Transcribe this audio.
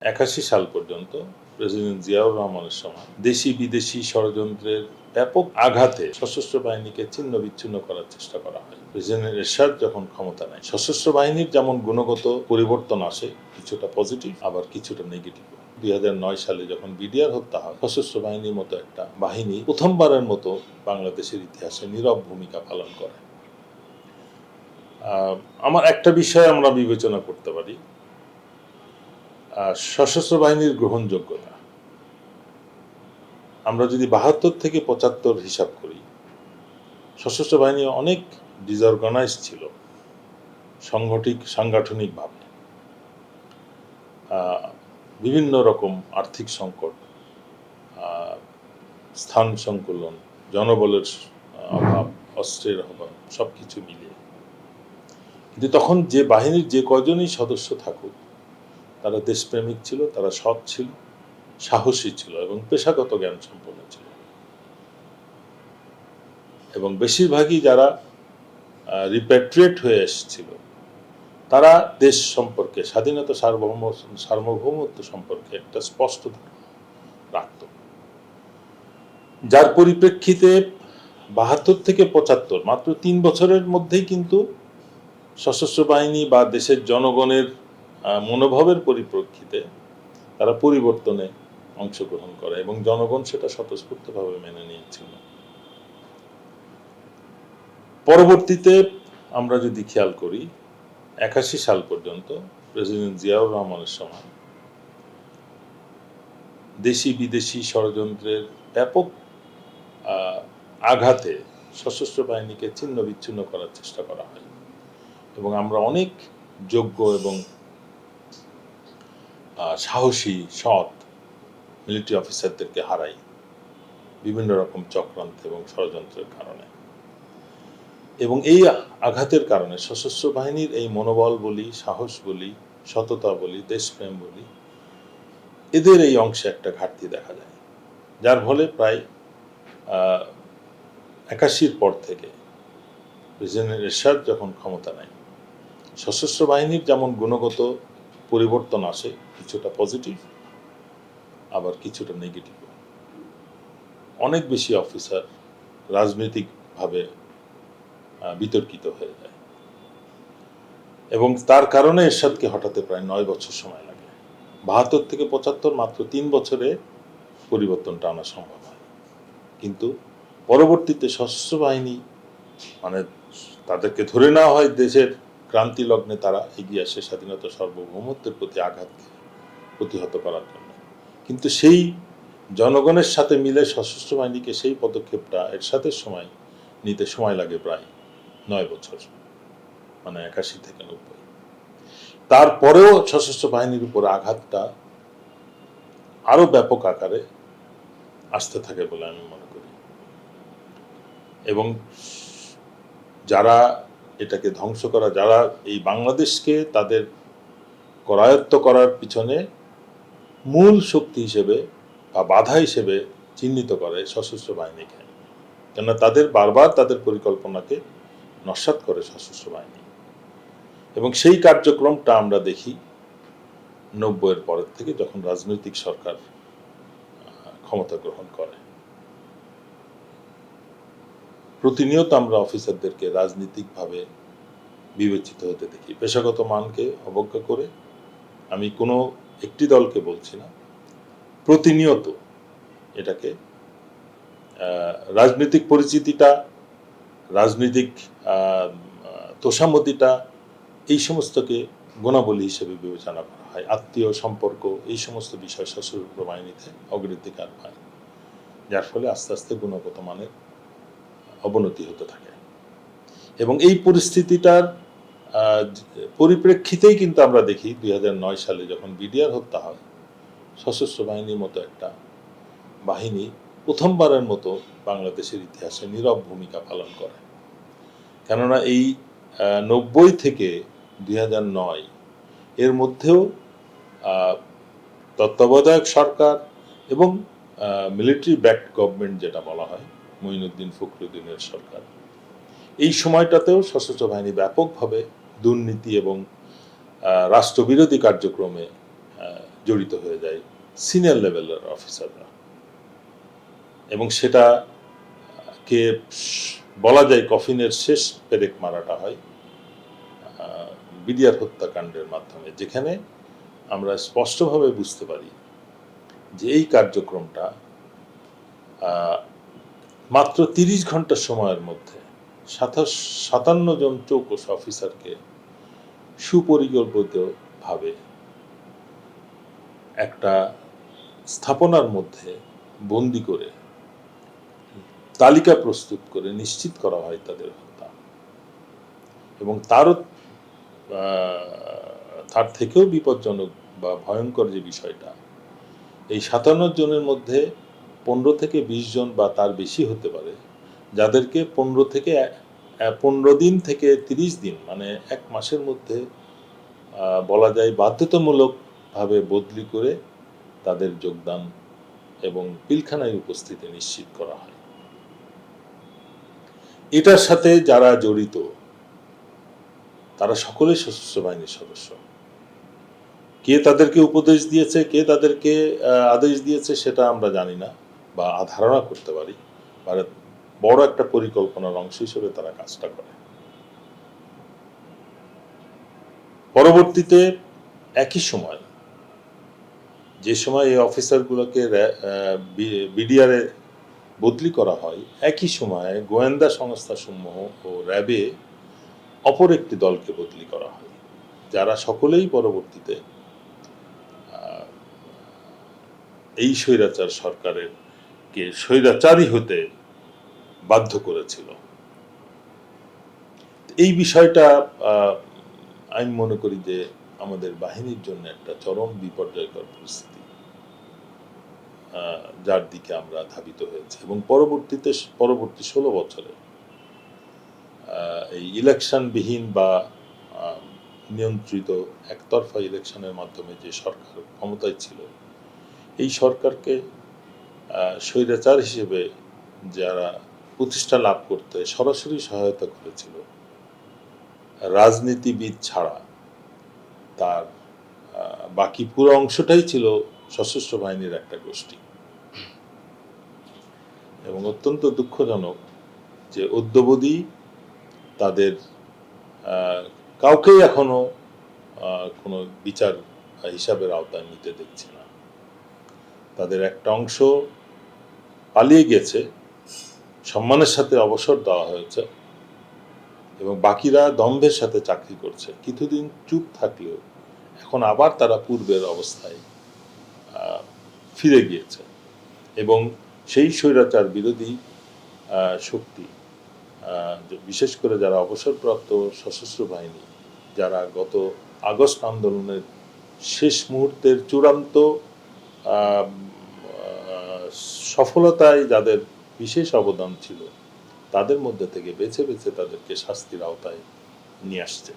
৮১ সাল পর্যন্ত প্রেসিডেন্ট জিয়াউর রহমানের সময় দেশি বিদেশি ষড়যন্ত্রের ব্যাপক আঘাতে সশস্ত্র বাহিনীকে ছিন্ন বিচ্ছিন্ন করার চেষ্টা করা হয়। প্রেসিডেন্ট এরশাদ যখন ক্ষমতা নেয়, সশস্ত্র বাহিনীর যেমন গুণগত পরিবর্তন আসে, কিছুটা পজিটিভ আবার কিছুটা নেগেটিভ। ২০০৯ সালে যখন বিডিআর হত্যা হয়, সশস্ত্র বাহিনীর মতো একটা বাহিনী প্রথমবারের মতো বাংলাদেশের ইতিহাসে নীরব ভূমিকা পালন করে। আমার একটা বিষয় আমরা বিবেচনা করতে পারি, সশস্ত্র বাহিনীর গ্রহণযোগ্যতা। আমরা যদি ৭২ থেকে ৭৫ হিসাব করি, সশস্ত্র বাহিনী অনেক ডিসঅর্গানাইজ ছিল সাংগঠনিকভাবে। বিভিন্ন রকম আর্থিক সংকট, স্থান সংকুলন, জনবলের অভাব, অস্ত্রের অভাব, সবকিছু মিলিয়ে। কিন্তু তখন যে বাহিনীর যে কয়জনই সদস্য থাকুক, তারা দেশপ্রেমিক ছিল, তারা সৎ ছিল, সাহসী ছিল এবং পেশাগত জ্ঞান সম্পন্ন ছিল। এবং বেশিরভাগই যারা রিপ্যাট্রিয়েট হয়ে এসেছিল, তারা দেশ সম্পর্কে, স্বাধীনতা সার্বভৌমত্ব সম্পর্কে একটা স্পষ্ট ধারণা রাখত, যার পরিপ্রেক্ষিতে ৭২ থেকে ৭৫ মাত্র ৩ বছরের মধ্যেই কিন্তু সশস্ত্র বাহিনী বা দেশের জনগণের মনোভাবের পরিপ্রেক্ষিতে তারা পরিবর্তনে অংশগ্রহণ করে এবং জনগণ সেটা স্বতঃস্ফূর্তভাবে মেনে নিয়েছিল। পরবর্তীতে আমরা যদি খেয়াল করি, ৮১ সাল পর্যন্ত প্রেসিডেন্ট জিয়াউর রহমানের সময় দেশি বিদেশি ষড়যন্ত্রের ব্যাপক আঘাতে সশস্ত্র বাহিনীকে ছিন্ন বিচ্ছিন্ন করার চেষ্টা করা হয় এবং আমরা অনেক যোগ্য এবং সাহসী সৎ মিলিটারি অফিসারদেরকে হারাই বিভিন্ন রকম চক্রান্ত এবং ষড়যন্ত্রের কারণে। এবং এই আঘাতের কারণে সশস্ত্র বাহিনীর এই মনোবল বলি, সাহস বলি, সততা বলি, দেশপ্রেম বলি, এদের এই অংশে একটা ঘাটতি দেখা যায়, যার ফলে প্রায় ৮১ পর থেকে প্রেসিডেন্ট এরশাদ যখন ক্ষমতা নেয়, সশস্ত্র বাহিনীর যেমন গুণগত পরিবর্তন আসে, কিছুটা পজিটিভ আবার কিছুটা নেগেটিভ। অনেক বেশি অফিসার রাজনৈতিকভাবে বিতর্কিত হয়ে যায় এবং তার কারণে এরশাদকে হঠাতে প্রায় ৯ বছর সময় লাগে। ৭২ থেকে ৭৫ মাত্র ৩ বছরে পরিবর্তনটা আনা সম্ভব হয়। কিন্তু পরবর্তীতে সশস্ত্র বাহিনী মানে তাদেরকে ধরে নেওয়া হয় দেশের ক্রান্তি লগ্নে তারা এগিয়ে আসে স্বাধীনতা সার্বভৌমত্বের প্রতি আঘাতকে প্রতিহত করার জন্য। কিন্তু সেই জনগণের সাথে মিলে সশস্ত্র বাহিনীকে সেই পদক্ষেপটা এরশাদের সময় নিতে সময় লাগে প্রায় ৯ বছর, মানে ৮১ থেকে ৯০। তারপরেও সশস্ত্র বাহিনীর উপর আঘাতটা আরো ব্যাপক আকারে আসতে থাকে বলে আমি মনে করি এবং যারা এটাকে ধ্বংস করা, যারা এই বাংলাদেশকে তাদের করায়ত্ত করার পিছনে মূল শক্তি হিসেবে বা বাধা হিসেবে চিহ্নিত করে সশস্ত্র বাহিনীকে, কেননা তাদের বারবার তাদের পরিকল্পনাকে নস্যাৎ করে সশস্ত্র বাহিনী। এবং সেই কার্যক্রমটা আমরা দেখি ৯০-এর পরের থেকে, যখন রাজনৈতিক সরকার ক্ষমতা গ্রহণ করে। প্রতিনিয়ত আমরা অফিসারদেরকে রাজনীতিকভাবে বিবেচিত হতে দেখি, পেশাগত মানকে অবজ্ঞা করে। আমি কোনো একটি দলকে বলছি না, প্রতিনিয়ত এটাকে রাজনৈতিক পরিচিতিটা, রাজনৈতিক তোষামতিটা, এই সমস্তকে গুণাবলী হিসেবে বিবেচনা করা হয়। আত্মীয় সম্পর্ক, এই সমস্ত বিষয় সশস্ত্র বাহিনীতে অগ্রাধিকার পায়, যার ফলে আস্তে আস্তে গুণগত মানের অবনতি হতে থাকে। এবং এই পরিস্থিতিটার পরিপ্রেক্ষিতেই কিন্তু আমরা দেখি ২০০৯ সালে যখন বিডিআর হত্যা হয়, সশস্ত্র বাহিনীর মতো একটা বাহিনী প্রথমবারের মতো বাংলাদেশের ইতিহাসে নীরব ভূমিকা পালন করে। কেননা এই ৯০ থেকে ২০০৯ এর মধ্যেও তত্ত্বাবধায়ক সরকার এবং মিলিটারি ব্যাকড গভর্নমেন্ট যেটা বলা হয়, মঈনুদ্দিন ফখরুদ্দিনের সরকার, এই সময়টাতেও সশস্ত্র বাহিনী ব্যাপকভাবে দুর্নীতি এবং রাষ্ট্রবিরোধী কার্যক্রমে জড়িত হয়ে যায় সিনিয়র লেভেলের অফিসাররা, এবং সেটা কে বলা যায় কফিনের শেষ পেরেক মারাটা হয় বিডিআর হত্যাকাণ্ডের মাধ্যমে, যেখানে আমরা স্পষ্টভাবে বুঝতে পারি যে এই কার্যক্রমটা মাত্র ৩০ ঘন্টা সময়ের মধ্যে ৫৭ জন চৌকস অফিসারকে সুপরিকল্পিতভাবে একটা স্থাপনার মধ্যে বন্দি করে তালিকা প্রস্তুত করে নিশ্চিত করা হয় তাদের হত্যা। এবং তার থেকেও বিপজ্জনক বা ভয়ঙ্কর যে বিষয়টা, এই ৫৭ জনের মধ্যে ১৫ থেকে ২০ জন বা তার বেশি হতে পারে, যাদেরকে ১৫ দিন থেকে ৩০ দিন মানে ১ মাসের মধ্যে বলা যায় বাধ্যতামূলকভাবে বদলি করে তাদের যোগদান এবং পিলখানায় উপস্থিতি নিশ্চিত করা হয়। এটার সাথে যারা জড়িত তারা সকলেই সশস্ত্র বাহিনীর সদস্য। কে তাদেরকে উপদেশ দিয়েছে, কে তাদেরকে আদেশ দিয়েছে সেটা আমরা জানি না বা ধারণা করতে পারি, বড় একটা পরিকল্পনার অংশ হিসেবে তারা কাজটা করে। পরবর্তীতে একই সময়, যে সময় এই অফিসারগুলোকে বিডিআরে বদলি করা হয়, একই সময়ে গোয়েন্দা সংস্থাসমূহ ও র্যাবে অপর একটি দলকে বদলি করা হয়, যারা সকলেই পরবর্তীতে এই স্বৈরাচার সরকারের কে স্বৈরাচারী হতে বাধ্য করেছিল। এই বিষয়টা আমি মনে করি যে আমাদের বাহিনীর জন্য একটা চরম বিপর্যয়কর পরিস্থিতি, যার দিকে আমরা ধাবিত হয়েছে। এবং পরবর্তী ১৬ বছরে এই ইলেকশনবিহীন বা নিয়ন্ত্রিত একতরফা ইলেকশনের মাধ্যমে যে সরকার ক্ষমতায় ছিল, এই সরকারকে স্বৈরাচার হিসেবে যারা প্রতিষ্ঠা লাভ করতে সরাসরি সহায়তা করেছিল, রাজনীতিবিদ ছাড়া তার বাকি পুরো অংশটাই ছিল সশস্ত্র বাহিনীর একটা গোষ্ঠী। এবং অত্যন্ত দুঃখজনক যে অদ্যাবধি তাদের কাউকেই এখনো কোনো বিচার হিসাবের আওতায় নিতে দেখছে না। তাদের একটা অংশ পালিয়ে গেছে, সম্মানের সাথে অবসর দেওয়া হয়েছে, এবং বাকিরা দম্ভের সাথে চাকরি করছে। কিছুদিন চুপ থাকলেও এখন আবার তারা পূর্বের অবস্থায় ফিরে গিয়েছে। এবং সেই স্বৈরাচার বিরোধী শক্তি, বিশেষ করে যারা অবসরপ্রাপ্ত সশস্ত্র বাহিনী, যারা গত আগস্ট আন্দোলনের শেষ মুহূর্তের চূড়ান্ত সফলতায় যাদের বিশেষ অবদান ছিল, তাদের মধ্যে থেকে বেছে বেছে তাদেরকে শাস্তির আওতায় নিয়ে আসছে।